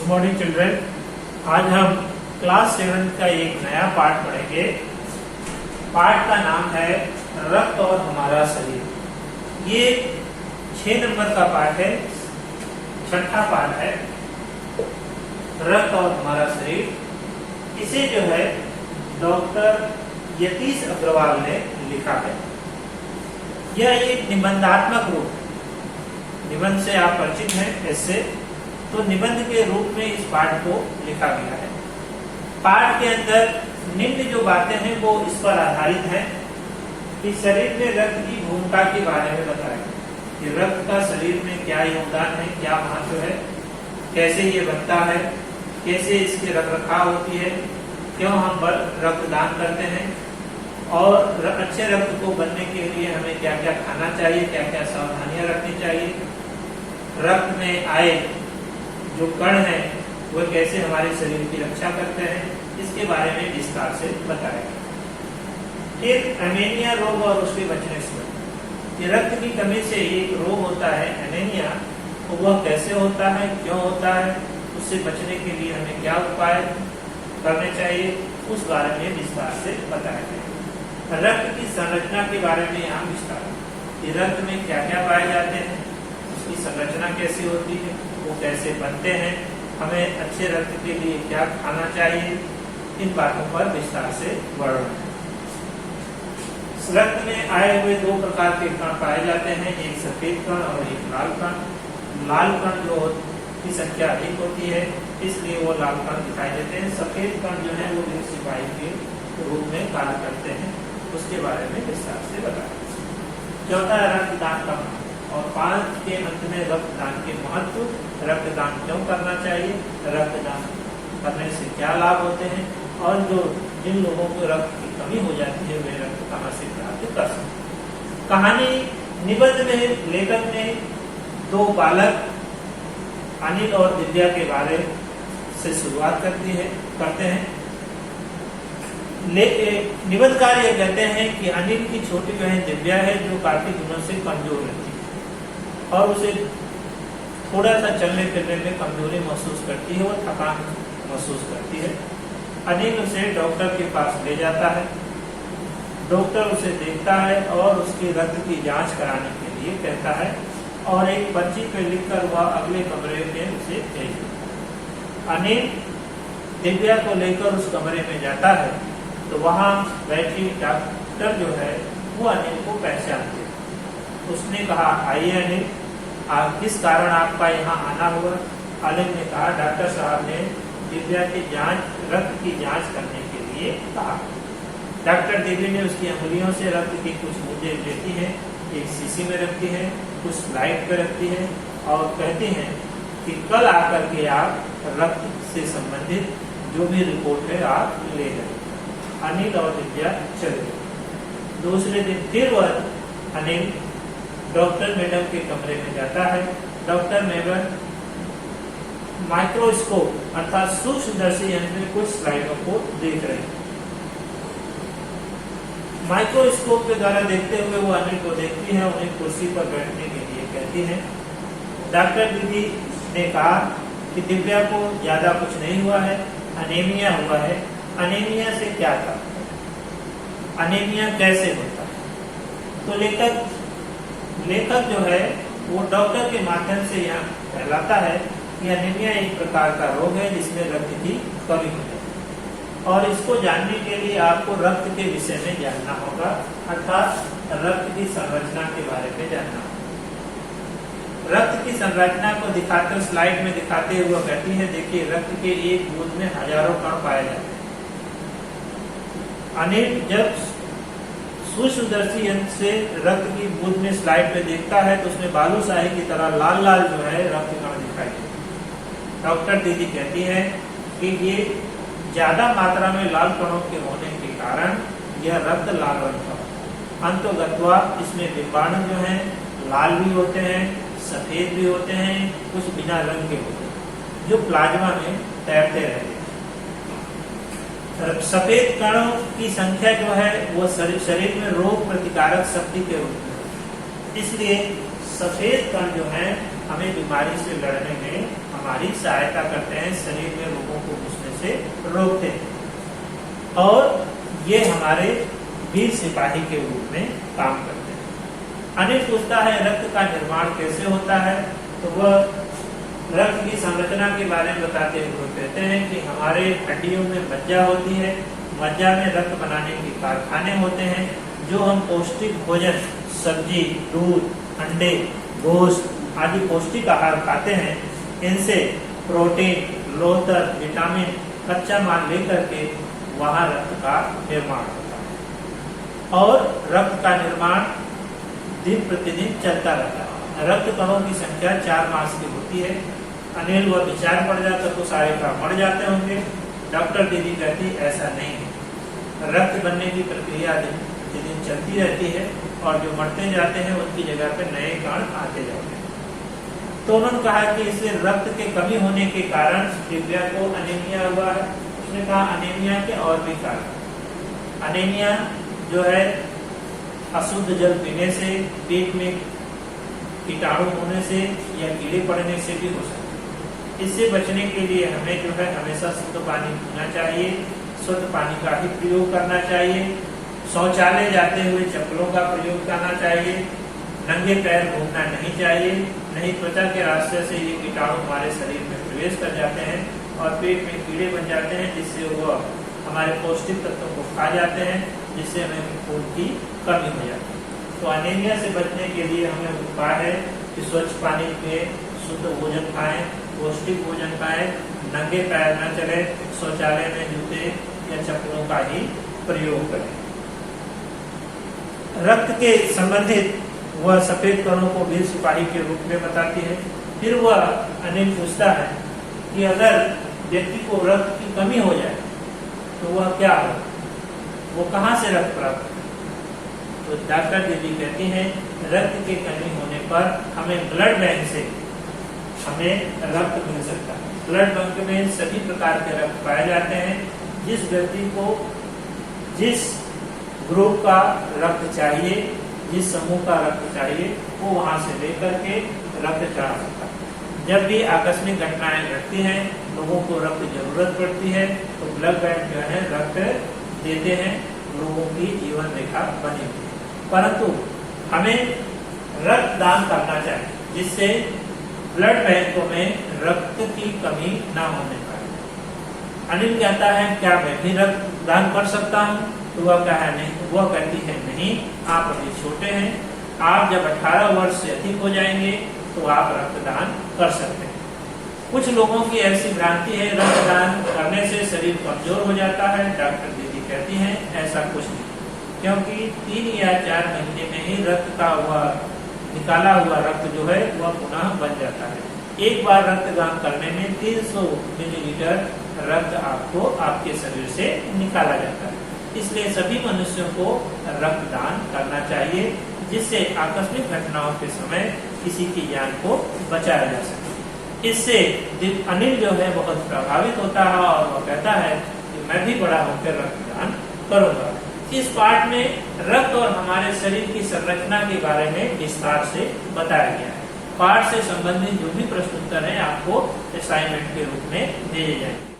Good morning children. आज हम class 7 का एक नया पार्ट पढ़ेंगे। पार्ट का नाम है रक्त और हमारा शरीर। ये 6 नंबर का पार्ट है, छठा पार्ट है, रक्त और हमारा शरीर। इसे जो है डॉक्टर यतीश अग्रवाल ने लिखा है। यह एक निबंधात्मक रूप है। निबंध से आप परिचित हैं इससे, तो निबंध के रूप में इस पाठ को लिखा गया है। पाठ के अंदर निम्न जो बातें हैं वो इस पर आधारित हैं कि शरीर में रक्त की भूमिका के बारे में बताया कि रक्त का शरीर में क्या योगदान है, क्या महत्व है, कैसे ये बनता है, कैसे इसकी रखरखाव होती है, क्यों हम रक्तदान करते हैं और अच्छे रक्त को बनने के लिए हमें क्या क्या खाना चाहिए, क्या क्या सावधानियां रखनी चाहिए, रक्त में आए जो कण है वह कैसे हमारे शरीर की रक्षा करते हैं, इसके बारे में विस्तार से बताया। फिर एनीमिया रोग और उसके बचने से, रक्त की कमी से एक रोग होता है एनीमिया, तो वह कैसे होता है, क्यों होता है, उससे बचने के लिए हमें क्या उपाय करने चाहिए, उस बारे में विस्तार से बताया गया। रक्त की संरचना के बारे में यहाँ विस्तार, रक्त में क्या क्या पाए जाते हैं, उसकी संरचना कैसी होती है, वो कैसे बनते हैं, हमें अच्छे रक्त के लिए क्या खाना चाहिए, इन बातों पर विस्तार से वर्णन है। रक्त में आए हुए 2 प्रकार के कण पाए जाते हैं, एक सफेद कण और एक लाल कण। लाल कण जो की संख्या अधिक होती है, इसलिए वो लाल कण दिखाई देते हैं। सफेद कण जो है वो एक सिपाही के रूप में कार्य करते हैं, उसके बारे में विस्तार से बताया। चौथा रक्तदान का महत्व और 5 के अंत में रक्तदान के महत्व, रक्तदान क्यों करना चाहिए, रक्तदान करने से क्या लाभ होते हैं और जो जिन लोगों को रक्त की कमी हो जाती है वे रक्त कहाँ से प्राप्त कर सकते। कहानी निबंध में लेखक ने 2 बालक अनिल और दिव्या के बारे से शुरुआत करते हैं। निबंधकार ये कहते हैं कि अनिल की छोटी बहन दिव्या है जो काफी दिनों से कमजोर रहती है और उसे थोड़ा सा चलने फिरने में कमजोरी महसूस करती है, वो थकान महसूस करती है। अनिल उसे डॉक्टर के पास ले जाता है। डॉक्टर उसे देखता है और उसके रक्त की जांच कराने के लिए कहता है और एक पर्ची पे लिखकर वह अगले कमरे में उसे भेज देता है। अनिल दिव्या को लेकर उस कमरे में जाता है तो वहां बैठी डॉक्टर जो है वो अनिल को पहचानती है। उसने कहा, आइए अनिल, किस कारण आपका यहाँ आना हुआ। अनिल ने कहा, डॉक्टर साहब ने दिव्या की रक्त की जांच करने के लिए कहा। डॉक्टर देवी ने उसकी अंगुलियों से रक्त की कुछ बूंदें लेती हैं, एक शीशी में रखती है, कुछ स्लाइड पे रखती है और कहती हैं कि कल आकर के आप रक्त से संबंधित जो भी रिपोर्ट है आप ले जाए। अनिल और दिव्या चले गए। दूसरे दिन फिर वह अनिल डॉक्टर मैडम के कमरे में जाता है। डॉक्टर मैडम माइक्रोस्कोप अर्थात सूक्ष्मदर्शी यंत्र में कुछ स्लाइडों को देख रहे हैं। माइक्रोस्कोप के द्वारा देखते हुए वो अनिल को देखती है, उन्हें कुर्सी पर बैठने के लिए कहती है। डॉक्टर दीदी ने कहा कि दिव्या को ज्यादा कुछ नहीं हुआ है, अनीमिया हुआ है। अनीमिया से क्या था, अनीमिया कैसे होता है, तो लेखक जो है वो डॉक्टर के माध्यम से यहाँ कहलाता है कि अनीमिया एक प्रकार का रोग है जिसमें रक्त की कमी हो जाती है और इसको जानने के लिए आपको रक्त के विषय में जानना होगा, अर्थात रक्त की संरचना के बारे में जानना होगा। रक्त की संरचना को दिखाते स्लाइड में दिखाते हुए कहती है, देखिए रक्त के एक बूंद में हजारों कण पाए जाते हैं। अनिल जब सूक्ष्मदर्शी यंत्र से रक्त की बूंद में स्लाइड पे देखता है तो उसमें बालूशाही की तरह लाल लाल जो है रक्त कण दिखाई देते हैं। डॉक्टर दीदी कहती है कि ये ज्यादा मात्रा में लाल कणों के होने के कारण यह रक्त लाल रंग का होता है। अंतोगत्वा इसमें डिम्बाणु जो है लाल भी होते हैं, सफेद भी होते हैं, कुछ बिना रंग के होते हैं जो प्लाज्मा में तैरते रहते हैं। सफेद कणों की संख्या जो है वो शरीर में रोग प्रतिकारक शक्ति के रूप में, इसलिए सफेद कण जो है हमें बीमारी से लड़ने में हमारी सहायता करते हैं, शरीर में रोगों को घुसने से रोकते हैं और ये हमारे वीर सिपाही के रूप में काम करते हैं। अनिल पूछता है रक्त का निर्माण कैसे होता है, तो वह रक्त की संरचना के बारे में बताते हुए कहते हैं कि हमारे हड्डियों में मज्जा होती है, मज्जा में रक्त बनाने के कारखाने होते हैं। जो हम पौष्टिक भोजन, सब्जी, दूध, अंडे, गोश्त आदि पौष्टिक आहार खाते हैं, इनसे प्रोटीन, लोतर, विटामिन, कच्चा माल लेकर के वहाँ रक्त का निर्माण होता है और रक्त का निर्माण दिन प्रतिदिन चलता रहता है। रक्त कणों की संख्या 4 मास की होती है। अनिल वह विचार पड़ जाता तो सारे काम मर जाते होंगे। डॉक्टर दीदी कहती ऐसा नहीं है, रक्त बनने की प्रक्रिया दिन प्रतिदिन चलती रहती है और जो मरते जाते हैं उनकी जगह पे नए कण आते जाते हैं। तो उन्होंने कहा कि इससे रक्त के कमी होने के कारण दिव्या को अनीमिया हुआ है। उसने कहा अनीमिया के और भी कारण। अनीमिया जो है अशुद्ध जल पीने से, पेट में कीटाणु होने से या कीड़े पड़ने से भी हो सकता है। इससे बचने के लिए हमें जो है हमेशा शुद्ध पानी पीना चाहिए, शुद्ध पानी का ही प्रयोग करना चाहिए, शौचालय जाते हुए चप्पलों का प्रयोग करना चाहिए, नंगे पैर घूमना नहीं चाहिए, नहीं त्वचा के रास्ते से ये कीटाणु हमारे शरीर में प्रवेश कर जाते हैं और पेट में कीड़े बन जाते हैं, जिससे वो हमारे पौष्टिक तत्वों को खा जाते हैं, जिससे हमें खून की कमी हो जाती है। तो अनीमिया से बचने के लिए हमें उपाय है कि स्वच्छ पानी पिएं, शुद्ध भोजन खाएं, पौष्टिक भोजन खाएं, नंगे पैर न चले, शौचालय में जूते या चप्पलों का ही प्रयोग करें। रक्त के संबंधित वह सफेद कणों को वीर सिपाही के रूप में बताती है। फिर वह अनिल पूछता है कि अगर व्यक्ति को रक्त की कमी हो जाए तो वह क्या हो, वो कहाँ से रक्त प्राप्त करे? तो डॉक्टर दीदी कहती हैं रक्त की कमी होने पर हमें ब्लड बैंक से हमें रक्त मिल सकता है। ब्लड बैंक में सभी प्रकार के रक्त पाए जाते हैं। जिस व्यक्ति को जिस ग्रुप का रक्त चाहिए, जिस समूह का रक्त चाहिए, वो वहां से लेकर के रक्त चढ़ा सकता है। जब भी आकस्मिक घटनाएं घटती हैं, लोगों को रक्त की जरूरत पड़ती है, तो ब्लड बैंक जो है रक्त देते हैं, लोगों की जीवन रेखा बनी हुई है। परंतु हमें रक्त दान करना चाहिए, जिससे ब्लड बैंकों में रक्त की कमी ना होने पाए। अनिल कहता है क्या मैं भी रक्त दान कर सकता हूँ? तो वह कहा नहीं, वह कहती है नहीं, आप अभी छोटे हैं, आप जब 18 वर्ष से अधिक हो जाएंगे तो आप रक्तदान कर सकते हैं। कुछ लोगों की ऐसी भ्रांति है रक्तदान करने से शरीर कमजोर हो जाता है। डॉक्टर दीदी कहती हैं ऐसा कुछ नहीं, क्योंकि 3 या 4 महीने में ही रक्त का वह निकाला हुआ रक्त जो है वह पुनः बन जाता है। एक बार रक्तदान करने में 300 मिलीलीटर रक्त आपको आपके शरीर से निकाला जाता है। इसलिए सभी मनुष्यों को रक्तदान करना चाहिए, जिससे आकस्मिक घटनाओं के समय किसी की जान को बचाया जा सके। इससे अनिल जो है बहुत प्रभावित होता है और वह कहता है कि मैं भी बड़ा होकर रक्तदान करूंगा। इस पाठ में रक्त और हमारे शरीर की संरचना के बारे में विस्तार से बताया गया है। पाठ से संबंधित जो भी प्रश्न उत्तर है आपको असाइनमेंट के रूप में भेजे जाएंगे।